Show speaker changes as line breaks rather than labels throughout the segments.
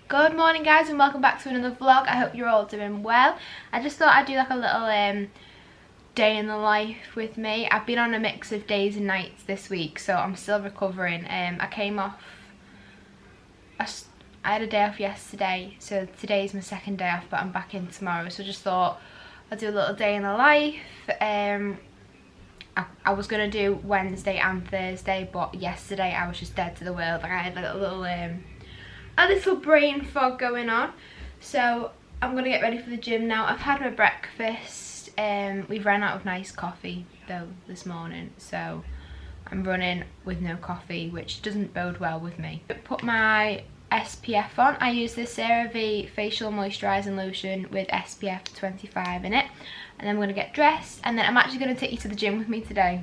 Good morning guys and welcome back to another vlog. I hope you're all doing well. I just thought I'd do like a little day in the life with me. I've been on a mix of days and nights this week, so I'm still recovering. I came off, I had a day off yesterday, so today's my second day off, but I'm back in tomorrow, so I just thought I'd do a little day in the life. I was going to do Wednesday and Thursday, but yesterday I was just dead to the world. Like I had like a little brain fog going on, so I'm going to get ready for the gym now. I've had my breakfast. We've ran out of nice coffee though this morning, so I'm running with no coffee, which doesn't bode well with me. Put my SPF on. I use this CeraVe facial moisturising lotion with SPF 25 in it, and then I'm going to get dressed, and then I'm actually going to take you to the gym with me today.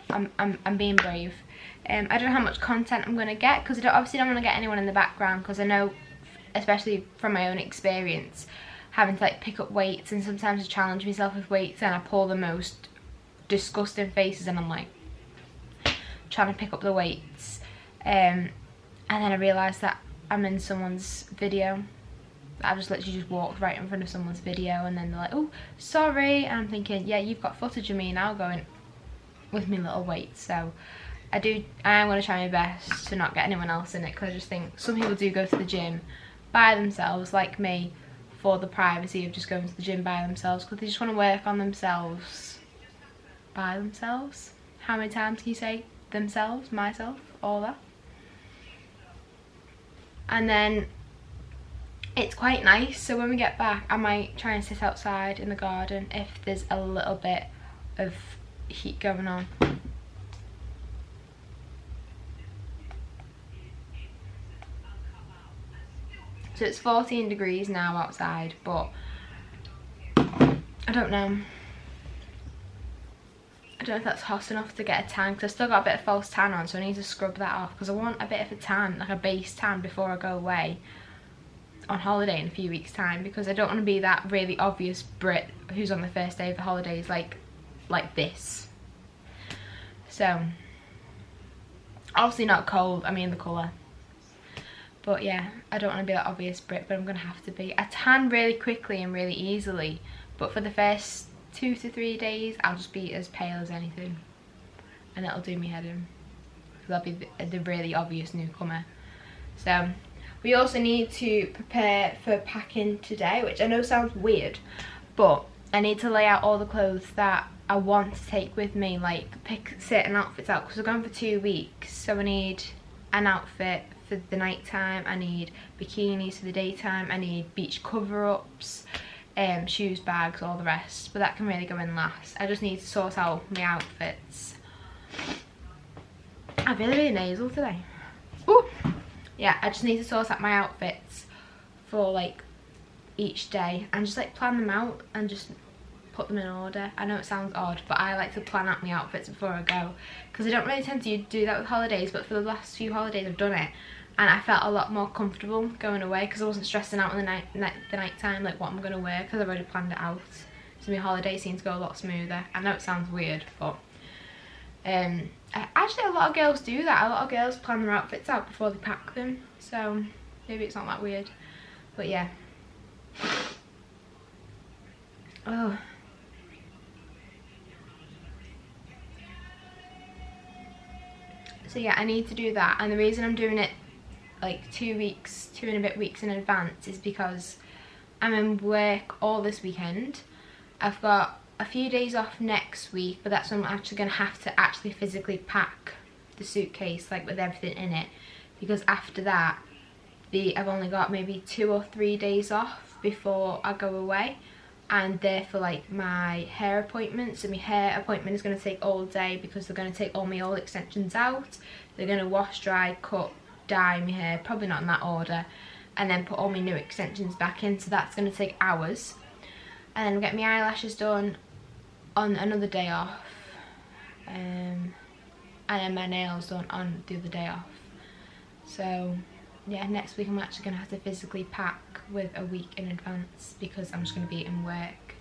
I'm being brave. I don't know how much content I'm going to get, because I obviously don't want to get anyone in the background, because I know, especially from my own experience, having to like pick up weights, and sometimes I challenge myself with weights and I pull the most disgusting faces and I'm like trying to pick up the weights, and then I realised that I'm in someone's video. I just literally just walked right in front of someone's video, and then they're like, oh sorry, and I'm thinking, yeah, you've got footage of me now going with me little weights. So I am going to try my best to not get anyone else in it, because I just think some people do go to the gym by themselves like me for the privacy of just going to the gym by themselves, because they just want to work on themselves by themselves. How many times can you say themselves, myself, all that? And then it's quite nice, so when we get back I might try and sit outside in the garden if there's a little bit of heat going on. So it's 14 degrees now outside, but I don't know. I don't know if that's hot enough to get a tan, because I've still got a bit of false tan on, so I need to scrub that off, because I want a bit of a tan, like a base tan, before I go away on holiday in a few weeks time, because I don't want to be that really obvious Brit who's on the first day of the holidays like this. So obviously not cold, I mean the colour. But yeah, I don't want to be that obvious Brit, but I'm going to have to be. I tan really quickly and really easily, but for the first 2 to 3 days I'll just be as pale as anything, and that'll do me head in, because I'll be the really obvious newcomer. So we also need to prepare for packing today, which I know sounds weird, but I need to lay out all the clothes that I want to take with me, like pick certain outfits out, because we're going for 2 weeks. So I need an outfit for the night time, I need bikinis for the daytime, I need beach cover-ups, shoes, bags, all the rest, but that can really go in last. I just need to sort out my outfits. I'm really nasal today. Ooh. Yeah, I just need to sort out my outfits for like each day and just like plan them out and just put them in order. I know it sounds odd, but I like to plan out my outfits before I go, because I don't really tend to do that with holidays, but for the last few holidays I've done it, and I felt a lot more comfortable going away, because I wasn't stressing out in the night time like what I'm going to wear, because I've already planned it out. So my holiday seems to go a lot smoother. I know it sounds weird, but actually a lot of girls do that. A lot of girls plan their outfits out before they pack them, so maybe it's not that weird, but yeah. Oh, so yeah, I need to do that, and the reason I'm doing it like 2 and a bit weeks in advance is because I'm in work all this weekend. I've got a few days off next week, but that's when I'm actually going to have to actually physically pack the suitcase, like with everything in it, because after that I've only got maybe 2 or 3 days off before I go away, and they're for like my hair appointment. So my hair appointment is going to take all day, because they're going to take all my old extensions out, they're going to wash, dry, cut, dye my hair, probably not in that order, and then put all my new extensions back in, so that's going to take hours. And then get my eyelashes done on another day off, and then my nails done on the other day off. So yeah, next week I'm actually going to have to physically pack with a week in advance, because I'm just going to be in work.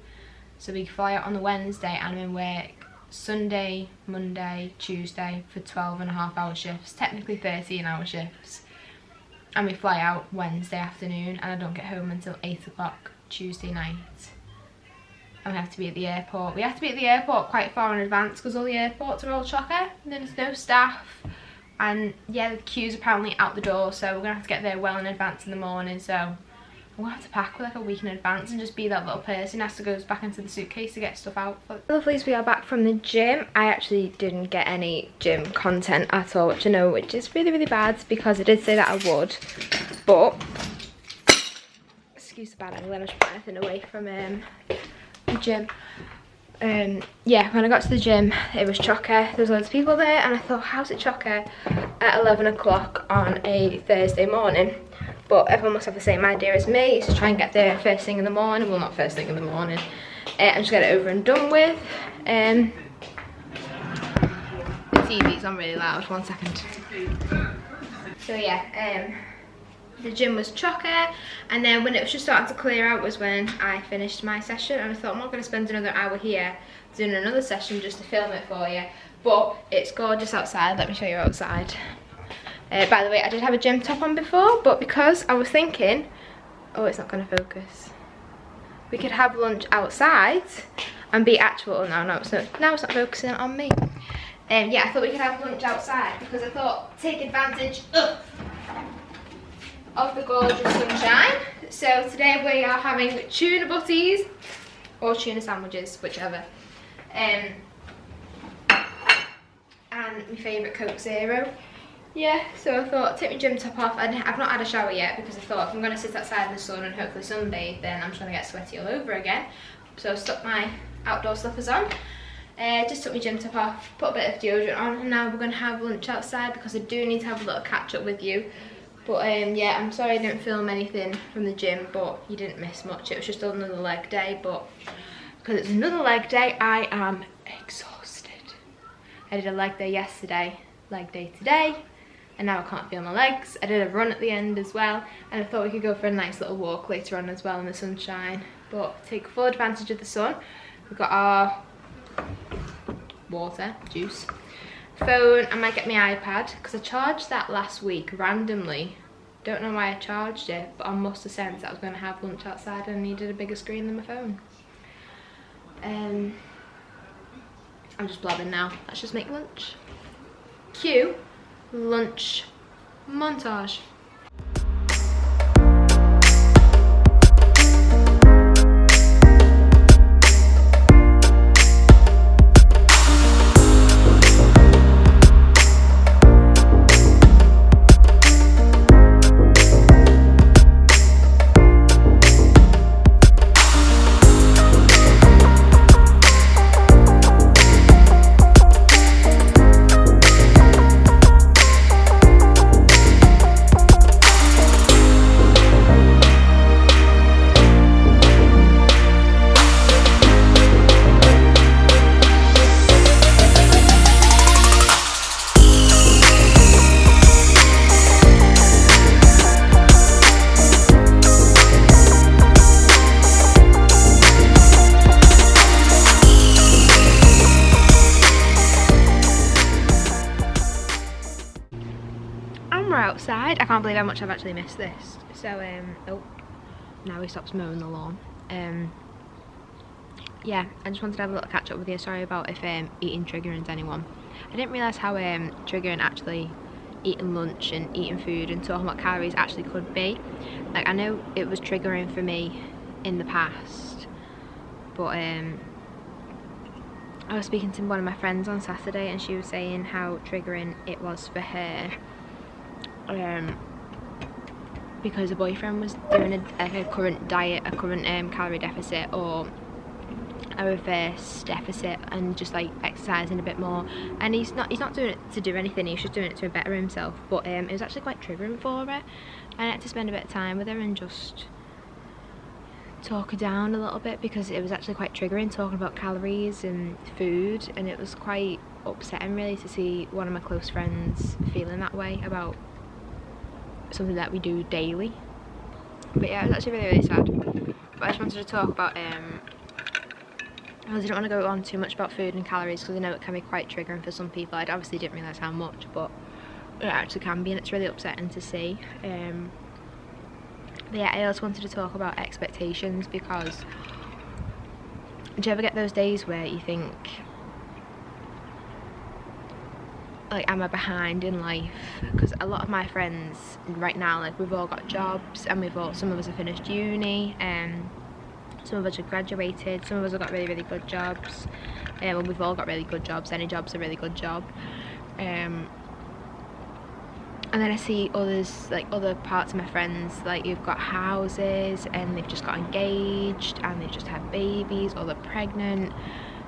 So we fly out on the Wednesday and I'm in work Sunday, Monday, Tuesday for 12.5-hour shifts, technically 13-hour shifts. And we fly out Wednesday afternoon and I don't get home until 8 o'clock Tuesday night. And we have to be at the airport. We have to be at the airport quite far in advance because all the airports are all chocker. There's no staff. And yeah, the queue's apparently out the door, so we're going to have to get there well in advance in the morning. So I'm going to have to pack with like a week in advance and just be that little person who has to go back into the suitcase to get stuff out. Lovelies, we are back from the gym. I actually didn't get any gym content at all, which I know, which is really, really bad because I did say that I would. But, excuse the bad angle, I'm just putting anything away from the gym. Yeah, when I got to the gym, it was chocker. There was loads of people there, and I thought, how's it chocker at 11 o'clock on a Thursday morning? But everyone must have the same idea as me, is to try and get there first thing in the morning. Well, not first thing in the morning, and just get it over and done with. The TV's on really loud, 1 second. So yeah, the gym was chocker, and then when it was just starting to clear out was when I finished my session, and I thought I'm not going to spend another hour here doing another session just to film it for you. But it's gorgeous outside. Let me show you outside. By the way, I did have a gym top on before, but because I was thinking, oh, it's not going to focus, we could have lunch outside and be actual. Oh, no, it's not focusing on me. Yeah, I thought we could have lunch outside because I thought take advantage of the gorgeous sunshine. So today we are having tuna butties or tuna sandwiches, whichever, and my favourite Coke Zero. Yeah, so I thought take my gym top off. I've not had a shower yet because I thought if I'm going to sit outside in the sun and hopefully sunbathe, then I'm just going to get sweaty all over again. So I stuck my outdoor slippers on, just took my gym top off, put a bit of deodorant on, and now we're going to have lunch outside because I do need to have a little catch up with you. But yeah, I'm sorry I didn't film anything from the gym, but you didn't miss much. It was just another leg day, but because it's another leg day, I am exhausted. I did a leg day yesterday, leg day today, and now I can't feel my legs. I did a run at the end as well, and I thought we could go for a nice little walk later on as well in the sunshine. But take full advantage of the sun. We've got our water, juice, phone. I might get my iPad because I charged that last week randomly. Don't know why I charged it, but I must have sensed that I was going to have lunch outside and I needed a bigger screen than my phone. I'm just blabbing now. Let's just make lunch. Cue lunch montage. Outside. I can't believe how much I've actually missed this. So oh, now he stops mowing the lawn. Yeah, I just wanted to have a little catch up with you. Sorry about if eating triggering to anyone. I didn't realise how triggering actually eating lunch and eating food and talking about calories actually could be. Like, I know it was triggering for me in the past, but I was speaking to one of my friends on Saturday and she was saying how triggering it was for her. Because a boyfriend was doing a current diet, a current calorie deficit or a reverse deficit, and just like exercising a bit more, and he's not doing it to do anything, he's just doing it to better himself. But it was actually quite triggering for her, and I had to spend a bit of time with her and just talk her down a little bit, because it was actually quite triggering talking about calories and food, and it was quite upsetting really to see one of my close friends feeling that way about something that we do daily. But yeah, it was actually really, really sad. But I just wanted to talk about I didn't want to go on too much about food and calories because I know it can be quite triggering for some people. I obviously didn't realise how much, but it actually can be, and it's really upsetting to see. But yeah, I also wanted to talk about expectations, because do you ever get those days where you think, like, am I behind in life? Because a lot of my friends right now, like, we've all got jobs, and some of us have finished uni, some of us have graduated, some of us have got really, really good jobs. Well, we've all got really good jobs. Any job's a really good job. And then I see others, like other parts of my friends, like you've got houses and they've just got engaged and they've just had babies, or they're pregnant,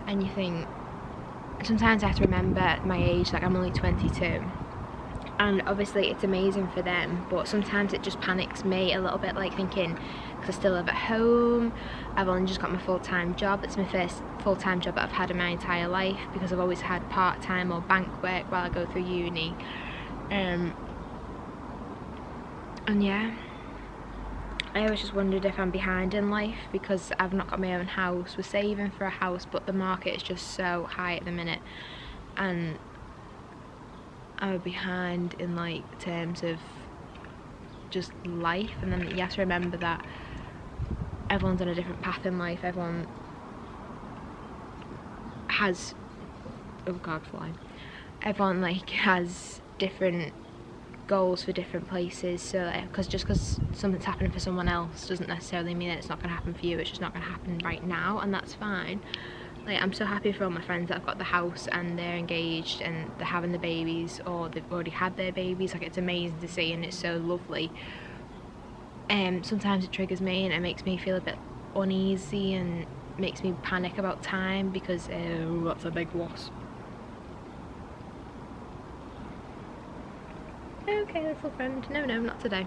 and you think, sometimes I have to remember my age, like I'm only 22, and obviously it's amazing for them, but sometimes it just panics me a little bit, like thinking, because I still live at home, I've only just got my full-time job. It's my first full-time job that I've had in my entire life, because I've always had part-time or bank work while I go through uni. And yeah, I always just wondered if I'm behind in life because I've not got my own house. We're saving for a house, but the market is just so high at the minute, and I'm behind in like terms of just life. And then you have to remember that everyone's on a different path in life. Everyone has, oh god, fly. Everyone like has different goals for different places, so because just because something's happening for someone else doesn't necessarily mean that it's not going to happen for you. It's just not going to happen right now, and that's fine. Like, I'm so happy for all my friends that have got the house and they're engaged and they're having the babies, or they've already had their babies. Like, it's amazing to see, and it's so lovely. Sometimes it triggers me and it makes me feel a bit uneasy and makes me panic about time, because that's a big wasp. Okay, little friend. No, not today.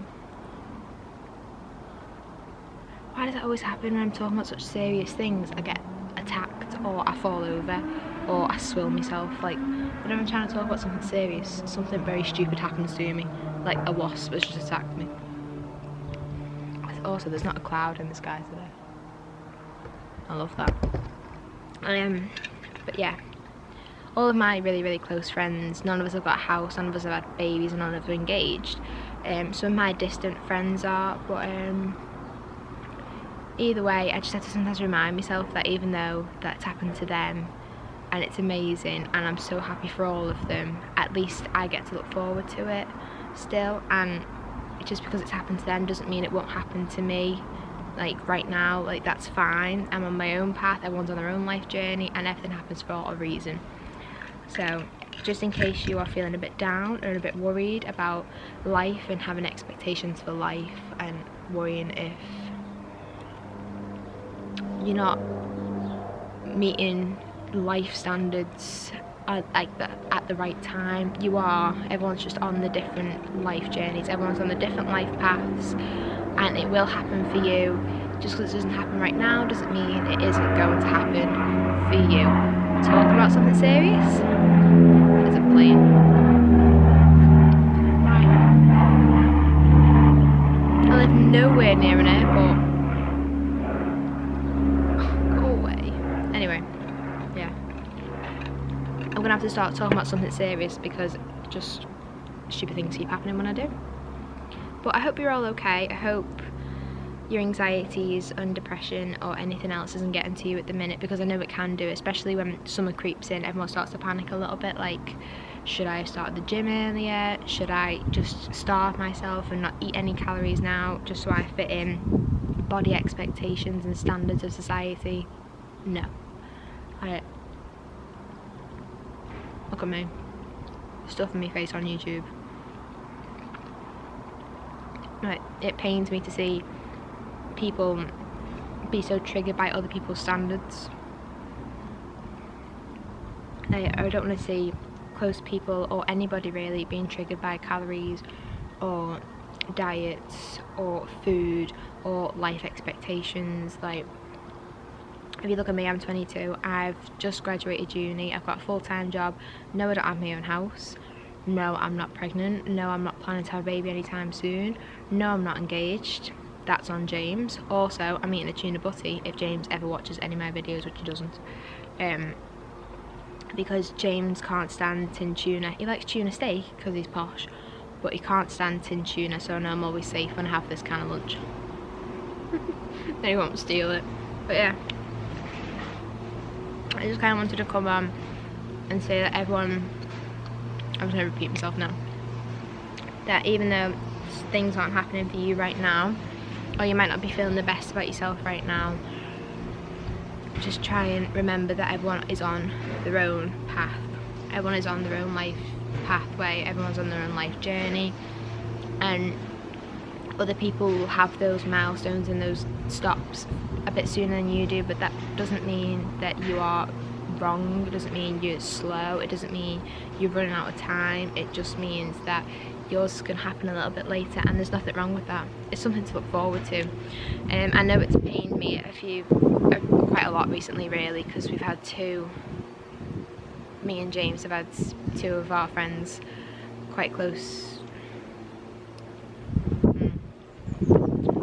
Why does that always happen when I'm talking about such serious things? I get attacked, or I fall over, or I swill myself. Like, whenever I'm trying to talk about something serious, something very stupid happens to me. Like a wasp has just attacked me. Also, there's not a cloud in the sky today. I love that. But yeah. All of my really, really close friends, none of us have got a house, none of us have had babies, and none of us are engaged. Some of my distant friends are, but either way, I just have to sometimes remind myself that even though that's happened to them, and it's amazing, and I'm so happy for all of them, at least I get to look forward to it still, and just because it's happened to them doesn't mean it won't happen to me. Like right now, like that's fine. I'm on my own path, everyone's on their own life journey, and everything happens for a reason. So just in case you are feeling a bit down or a bit worried about life and having expectations for life, and worrying if you're not meeting life standards at the right time, you are. Everyone's just on the different life journeys, everyone's on the different life paths, and it will happen for you. Just because it doesn't happen right now doesn't mean it isn't going to happen for you. Talk about something serious? Is it playing? Right. I live nowhere near an airport. Go away. Anyway, yeah. I'm gonna have to start talking about something serious, because just stupid things keep happening when I do. But I hope you're all okay. I hope your anxieties and depression or anything else isn't getting to you at the minute, because I know it can do, especially when summer creeps in. Everyone starts to panic a little bit, like, should I have started the gym earlier? Should I just starve myself and not eat any calories now just so I fit in body expectations and standards of society? No. Look at me, stuffing my face on YouTube. Right, it pains me to see people be so triggered by other people's standards. I don't want to see close people or anybody really being triggered by calories or diets or food or life expectations. Like, if you look at me, I'm 22, I've just graduated uni, I've got a full-time job. No, I don't have my own house. No, I'm not pregnant. No, I'm not planning to have a baby anytime soon. No, I'm not engaged. that's on James. Also, I'm eating a tuna butty, if James ever watches any of my videos, which he doesn't. Because James can't stand tin tuna. He likes tuna steak because he's posh, but he can't stand tin tuna, so I know I'm always safe when I have this kind of lunch. Then he won't steal it. But yeah, I just kind of wanted to come on and say that everyone, I'm just going to repeat myself now, that even though things aren't happening for you right now, or you might not be feeling the best about yourself right now, just try and remember that everyone is on their own path. Everyone is on their own life pathway, everyone's on their own life journey, and other people will have those milestones and those stops a bit sooner than you do, but that doesn't mean that you are wrong, it doesn't mean you're slow, it doesn't mean you're running out of time, it just means that yours is going to happen a little bit later, and there's nothing wrong with that. It's something to look forward to. I know it's pained me quite a lot recently, really, because we've had me and James have had two of our friends quite close.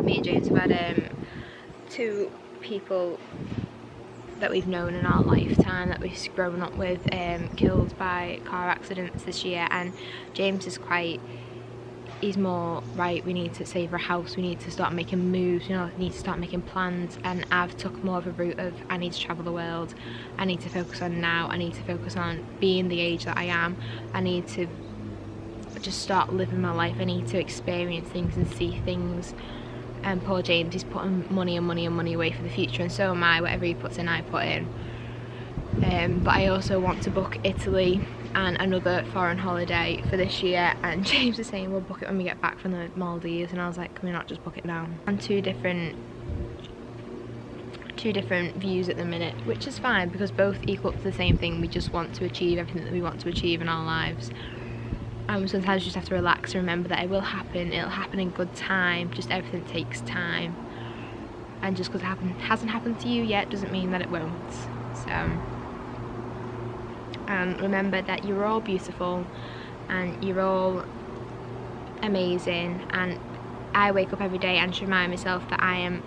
Me and James have had two people that we've known in our lifetime, that we've grown up with, killed by car accidents this year, and James is he's more, right, we need to save our house, we need to start making moves, you know, we need to start making plans, and I've took more of a route of, I need to travel the world, I need to focus on now, I need to focus on being the age that I am, I need to just start living my life, I need to experience things and see things. And poor James, he's putting money and money and money away for the future, and so am I. Whatever he puts in, I put in. But I also want to book Italy and another foreign holiday for this year, and James is saying we'll book it when we get back from the Maldives, and I was like, can we not just book it now? And two different views at the minute, which is fine because both equal up to the same thing. We just want to achieve everything that we want to achieve in our lives. Sometimes you just have to relax and remember that it will happen, it'll happen in good time, just everything takes time, and just because it hasn't happened to you yet doesn't mean that it won't. So, and remember that you're all beautiful and you're all amazing, and I wake up every day and remind myself that I am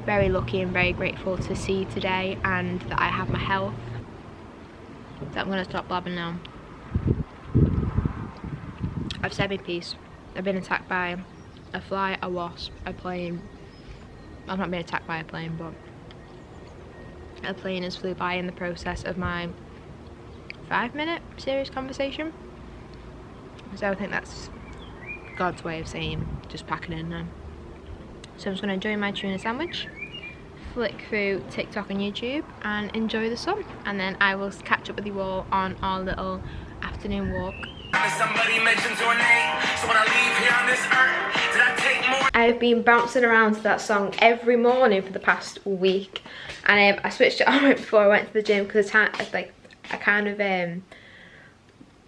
very lucky and very grateful to see today, and that I have my health. So I'm going to stop blabbing now. I've said my piece. I've been attacked by a fly, a wasp, a plane. I've not been attacked by a plane, but a plane has flew by in the process of my 5-minute serious conversation. So I think that's God's way of saying just pack it in now. So I'm just going to enjoy my tuna sandwich, flick through TikTok and YouTube and enjoy the sun, and then I will catch up with you all on our little afternoon walk. I've been bouncing around to that song every morning for the past week, and I switched it on right before I went to the gym because I kind of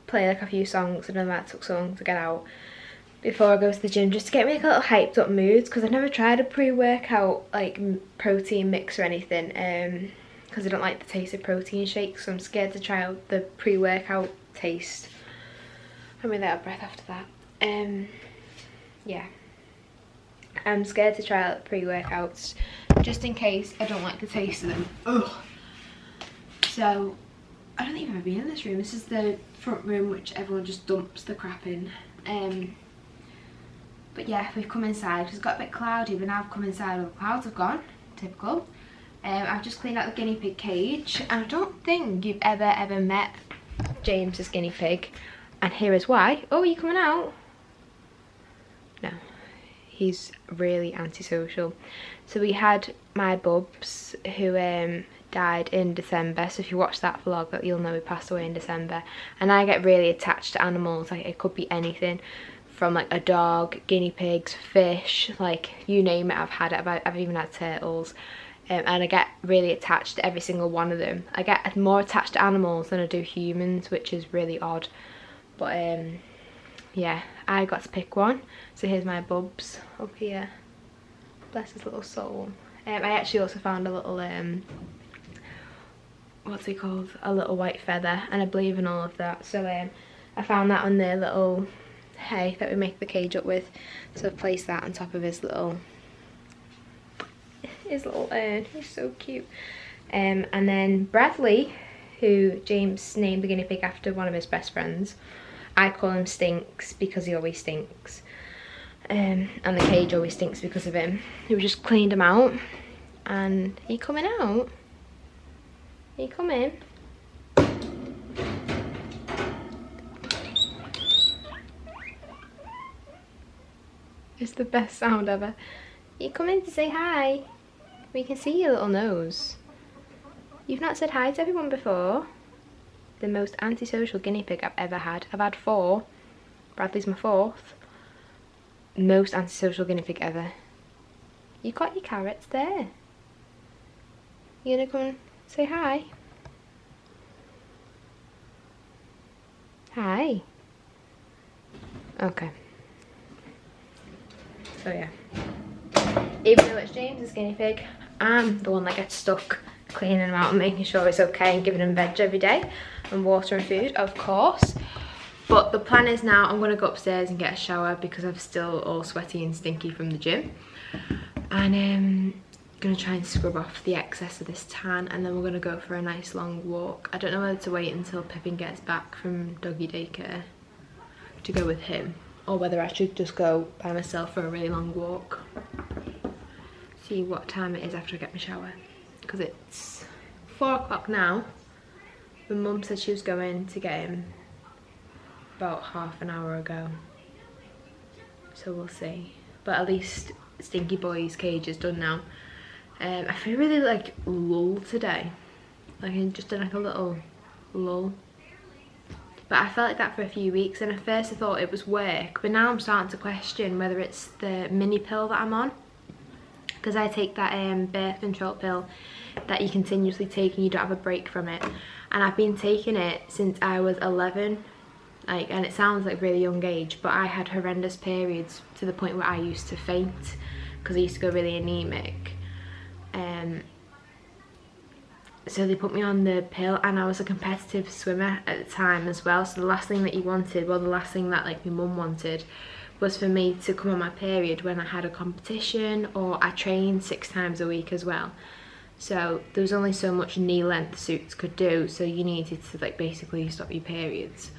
play like a few songs, and then that took so long to get out before I go to the gym, just to get me like a little hyped up mood, because I've never tried a pre-workout like protein mix or anything, because I don't like the taste of protein shakes, so I'm scared to try out the pre-workout taste. I'm really out of breath after that. Yeah, I'm scared to try out pre-workouts just in case I don't like the taste of them. Ugh. So I don't think I've ever been in this room. This is the front room which everyone just dumps the crap in. But yeah, we've come inside. It's got a bit cloudy, but now I've come inside, all the clouds have gone. Typical. I've just cleaned out the guinea pig cage, and I don't think you've ever met James's guinea pig. And here is why. Oh, are you coming out? No, he's really antisocial. So we had my Bubs, who died in December. So if you watch that vlog, you'll know he passed away in December. And I get really attached to animals. Like, it could be anything from like a dog, guinea pigs, fish, like you name it. I've had it. I've even had turtles. And I get really attached to every single one of them. I get more attached to animals than I do humans, which is really odd. But yeah, I got to pick one. So here's my Bubs up here. Bless his little soul. I actually also found a little what's he called? A little white feather, and I believe in all of that. So I found that on the little hay that we make the cage up with. So I've placed that on top of his little his little urn. He's so cute. And then Bradley, who James named the guinea pig after one of his best friends. I call him Stinks because he always stinks. And the cage always stinks because of him. We just cleaned him out. And he coming out? He coming? It's the best sound ever. You come in to say hi. We can see your little nose. You've not said hi to everyone before. The most antisocial guinea pig I've ever had. I've had 4. Bradley's my 4th. Most antisocial guinea pig ever. You got your carrots there. You gonna come and say hi? Hi. Okay. So yeah. Even though it's James's guinea pig, I'm the one that gets stuck cleaning him out and making sure it's okay and giving him veg every day and water and food, of course. But the plan is now I'm going to go upstairs and get a shower because I'm still all sweaty and stinky from the gym. And I'm going to try and scrub off the excess of this tan, and then we're going to go for a nice long walk. I don't know whether to wait until Pippin gets back from doggy daycare to go with him, or whether I should just go by myself for a really long walk. See what time it is after I get my shower, because it's 4 o'clock now. My mum said she was going to get him about half an hour ago, so we'll see. But at least Stinky Boy's cage is done now. I feel really like lull today, like I'm just in like a little lull. But I felt like that for a few weeks, and at first I thought it was work, but now I'm starting to question whether it's the mini pill that I'm on, because I take that birth control pill that you continuously take and you don't have a break from it, and I've been taking it since I was 11, like, and it sounds like really young age, but I had horrendous periods to the point where I used to faint because I used to go really anemic. So they put me on the pill, and I was a competitive swimmer at the time as well, so the last thing that you wanted, well, the last thing that like my mum wanted, was for me to come on my period when I had a competition, or I trained 6 times a week as well. So there was only so much knee length suits could do, so you needed to like basically stop your periods.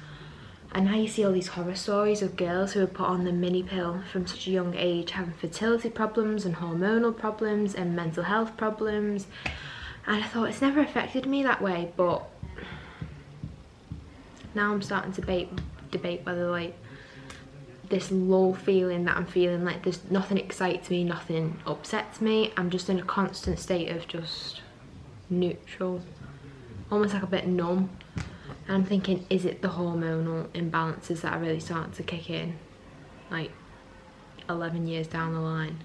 And now you see all these horror stories of girls who are put on the mini pill from such a young age having fertility problems and hormonal problems and mental health problems. And I thought, it's never affected me that way, but now I'm starting to debate whether like this lull feeling that I'm feeling, like there's nothing excites me, nothing upsets me, I'm just in a constant state of just neutral, almost like a bit numb. And I'm thinking, is it the hormonal imbalances that are really starting to kick in, like 11 years down the line?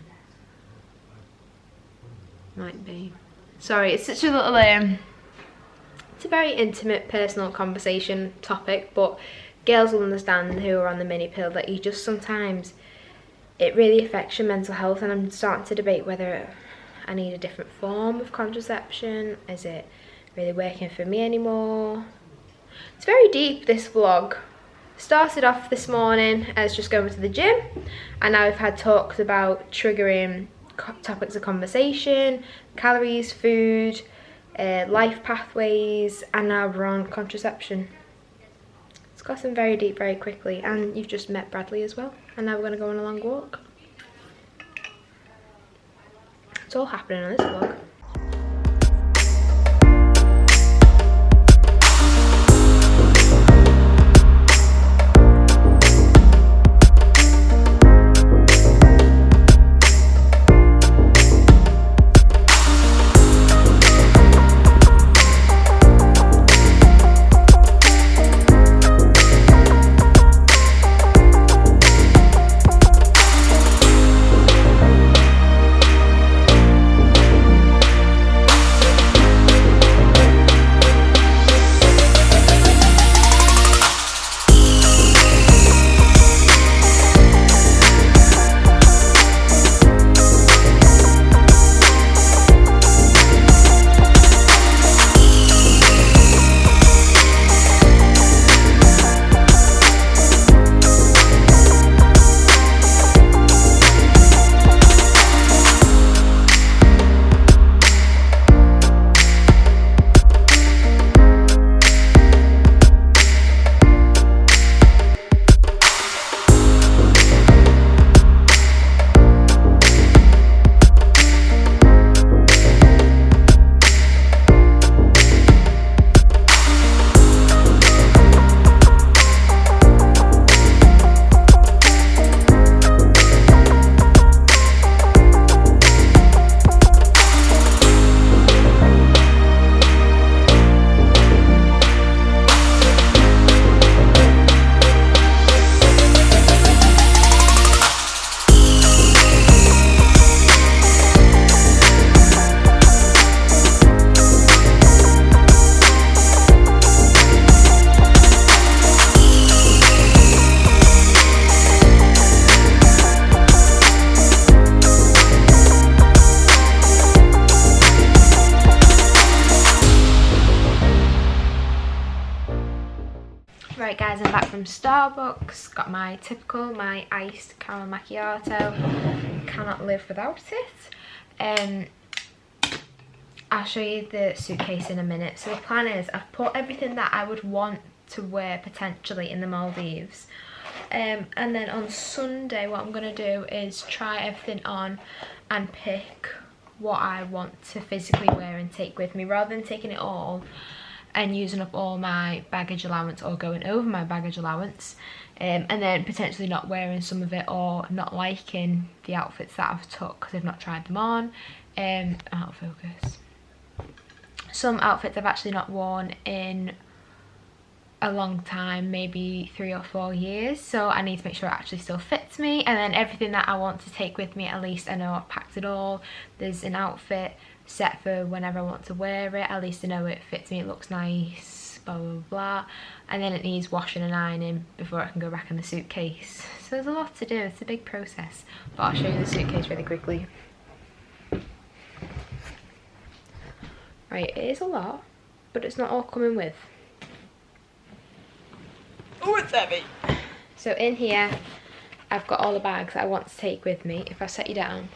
Might be. Sorry, it's such a little it's a very intimate personal conversation topic, but girls will understand who are on the mini pill that you just sometimes, it really affects your mental health, and I'm starting to debate whether I need a different form of contraception. Is it really working for me anymore? It's very deep, this vlog. Started off this morning as just going to the gym, and now we've had talks about triggering topics of conversation, calories, food, life pathways, and now we're on contraception. It's gotten very deep very quickly, and you've just met Bradley as well, and now we're going to go on a long walk. It's all happening on this vlog. from Starbucks. Got my typical, my iced caramel macchiato. Cannot live without it. I'll show you the suitcase in a minute. So the plan is I've put everything that I would want to wear potentially in the Maldives. And then on Sunday what I'm going to do is try everything on and pick what I want to physically wear and take with me, rather than taking it all and using up all my baggage allowance or going over my baggage allowance, and then potentially not wearing some of it or not liking the outfits that I've took because I've not tried them on. Out of focus. Some outfits I've actually not worn in a long time, maybe 3 or 4 years, so I need to make sure it actually still fits me. And then everything that I want to take with me, at least I know I've packed it all. There's an outfit set for whenever I want to wear it, at least I know it fits me, it looks nice, blah blah blah. And then it needs washing and ironing before I can go back in the suitcase. So there's a lot to do, it's a big process, but I'll show you the suitcase really quickly. Right, it is a lot, but it's not all coming with. Oh, it's heavy. So in here, I've got all the bags that I want to take with me. If I set you down.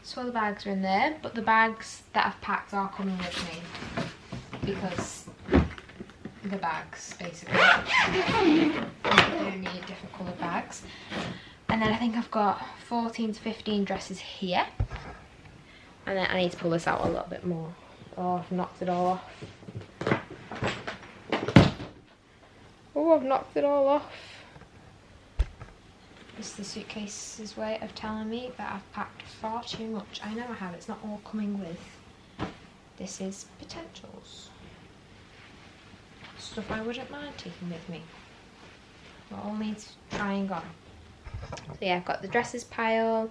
So all the bags are in there, but the bags that I've packed are coming with me because the bags, basically. I need different coloured bags. And then I think I've got 14 to 15 dresses here. And then I need to pull this out a little bit more. Oh, I've knocked it all off. Oh, I've knocked it all off. This is the suitcase's way of telling me that I've packed far too much. I know I have, it's not all coming with. This is potentials. Stuff I wouldn't mind taking with me. It all needs trying on. So yeah, I've got the dresses pile.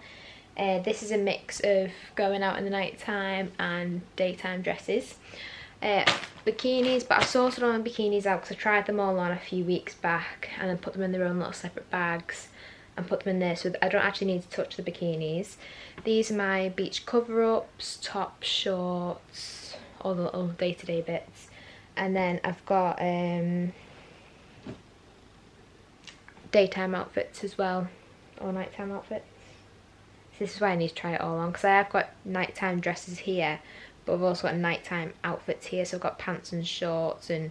This is a mix of going out in the night time and daytime dresses. Bikinis, but I sorted all my bikinis out because I tried them all on a few weeks back and then put them in their own little separate bags and put them in there so that I don't actually need to touch the bikinis. These are my beach cover-ups, tops, shorts, all the little day-to-day bits. And then I've got daytime outfits as well, or nighttime outfits. So this is why I need to try it all on, because I have got nighttime dresses here, but I've also got nighttime outfits here. So I've got pants and shorts and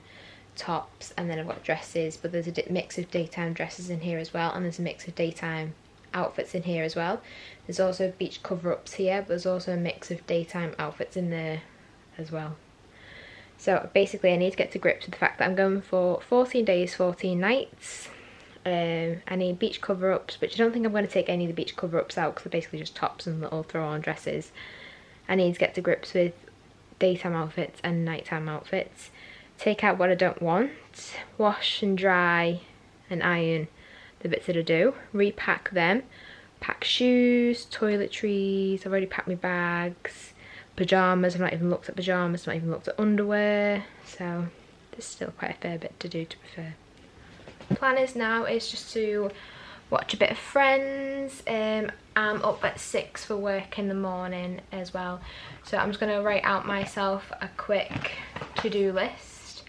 tops, and then I've got dresses, but there's a mix of daytime dresses in here as well, and there's a mix of daytime outfits in here as well. There's also beach cover-ups here, but there's also a mix of daytime outfits in there as well. So basically I need to get to grips with the fact that I'm going for 14 days, 14 nights. I need beach cover-ups, which I don't think I'm going to take any of the beach cover-ups out because they're basically just tops and little throw-on dresses. I need to get to grips with daytime outfits and nighttime outfits. Take out what I don't want, wash and dry and iron the bits that I do, repack them, pack shoes, toiletries, I've already packed my bags, pyjamas, I've not even looked at pyjamas, I've not even looked at underwear, so there's still quite a fair bit to do, to be fair. The plan is now is just to watch a bit of Friends. I'm up at 6 for work in the morning as well, so I'm just going to write out myself a quick to-do list,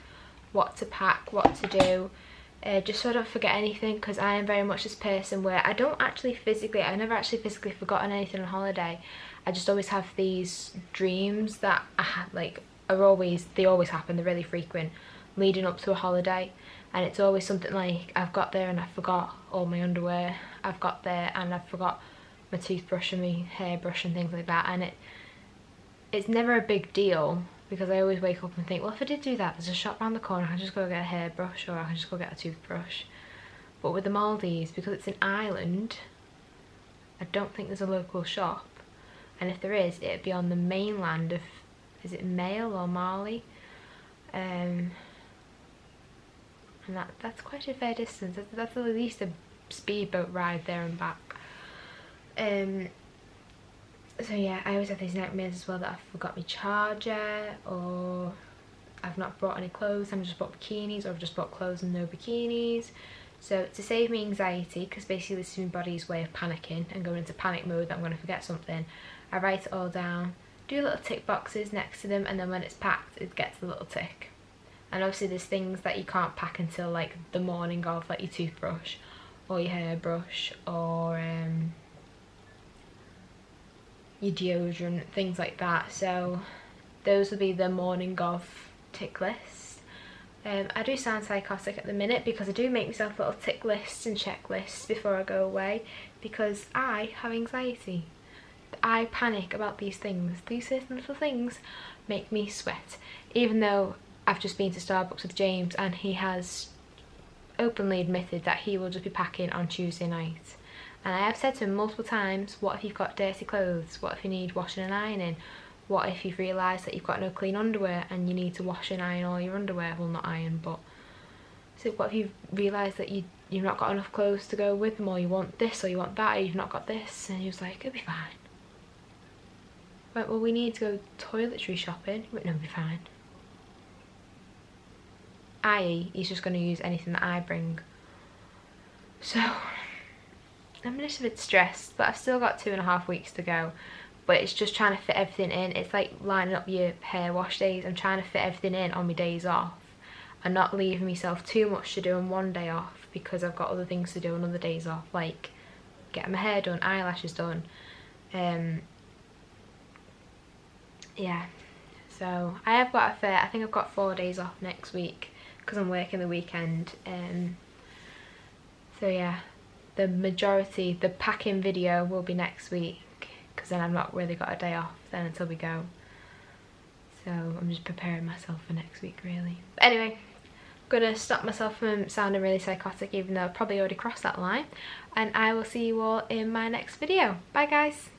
what to pack, what to do, just so I don't forget anything, because I am very much this person where I've never actually physically forgotten anything on holiday. I just always have these dreams that I have, like, they always happen, they're really frequent, leading up to a holiday. And it's always something like, I've got there and I forgot all my underwear, I've got there and I forgot my toothbrush and my hairbrush and things like that. And it's never a big deal, because I always wake up and think, well, if I did do that, there's a shop around the corner, I can just go get a hairbrush, or I can just go get a toothbrush. But with the Maldives, because it's an island, I don't think there's a local shop. And if there is, it'd be on the mainland of, is it Mail or Mali? And that's quite a fair distance. That's at least a speedboat ride there and back. So yeah, I always have these nightmares as well that I forgot my charger, or I've not brought any clothes, I've just bought bikinis, or I've just bought clothes and no bikinis. So to save me anxiety, because basically this is my body's way of panicking and going into panic mode that I'm going to forget something, I write it all down, do little tick boxes next to them, and then when it's packed it gets a little tick. And obviously there's things that you can't pack until like the morning of, like your toothbrush or your hairbrush or your deodorant, things like that. So those will be the morning of tick list. I do sound psychotic at the minute because I do make myself little tick lists and checklists before I go away, because I have anxiety. I panic about these things. These certain little things make me sweat. Even though I've just been to Starbucks with James and he has openly admitted that he will just be packing on Tuesday night. And I have said to him multiple times, what if you've got dirty clothes? What if you need washing and ironing? What if you've realised that you've got no clean underwear and you need to wash and iron all your underwear? Well, not iron, but... So what if you've realised that you've not got enough clothes to go with them, or you want this or you want that, or you've not got this? And he was like, it'll be fine. I went, well, we need to go toiletry shopping. He went, no, it'll be fine. I.e., he's just going to use anything that I bring. So I'm just a bit stressed, but I've still got 2.5 weeks to go. But it's just trying to fit everything in. It's like lining up your hair wash days. I'm trying to fit everything in on my days off and not leaving myself too much to do on one day off, because I've got other things to do on other days off, like getting my hair done, eyelashes done. Yeah, so I have got I think I've got 4 days off next week because I'm working the weekend. So yeah, the packing video will be next week, because then I've not really got a day off then until we go. So I'm just preparing myself for next week really. But anyway, I'm gonna stop myself from sounding really psychotic, even though I've probably already crossed that line, and I will see you all in my next video. Bye guys.